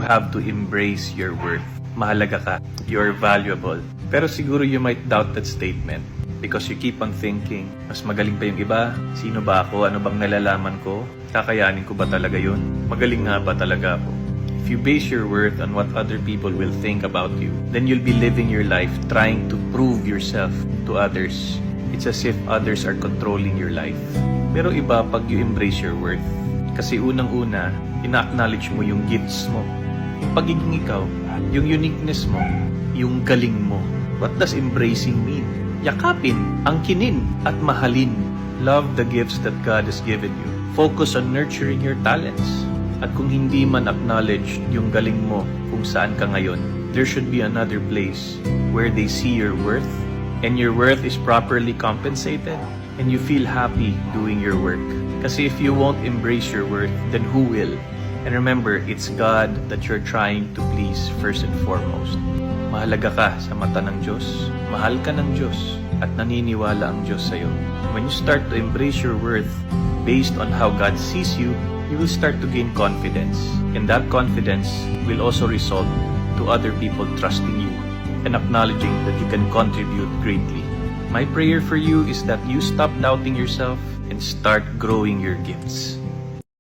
you have to embrace your worth. Mahalaga ka. You're valuable. Pero siguro you might doubt that statement because you keep on thinking, mas magaling pa yung iba? Sino ba ako? Ano bang nalalaman ko? Kakayanin ko ba talaga yun? Magaling nga ba talaga ako? If you base your worth on what other people will think about you, then you'll be living your life trying to prove yourself to others. It's as if others are controlling your life. Pero iba pag you embrace your worth. Kasi unang-una, ina-acknowledge mo yung gifts mo. Yung pagiging ikaw, yung uniqueness mo, yung galing mo. What does embracing mean? Yakapin, angkinin, at mahalin. Love the gifts that God has given you. Focus on nurturing your talents. At kung hindi man acknowledge yung galing mo kung saan ka ngayon, there should be another place where they see your worth and your worth is properly compensated and you feel happy doing your work. Kasi if you won't embrace your worth, then who will? And remember, it's God that you're trying to please first and foremost. Mahalaga ka sa mata ng Diyos, mahal ka ng Diyos, at naniniwala ang Diyos sa'yo. When you start to embrace your worth based on how God sees you, you will start to gain confidence. And that confidence will also result to other people trusting you and acknowledging that you can contribute greatly. My prayer for you is that you stop doubting yourself and start growing your gifts.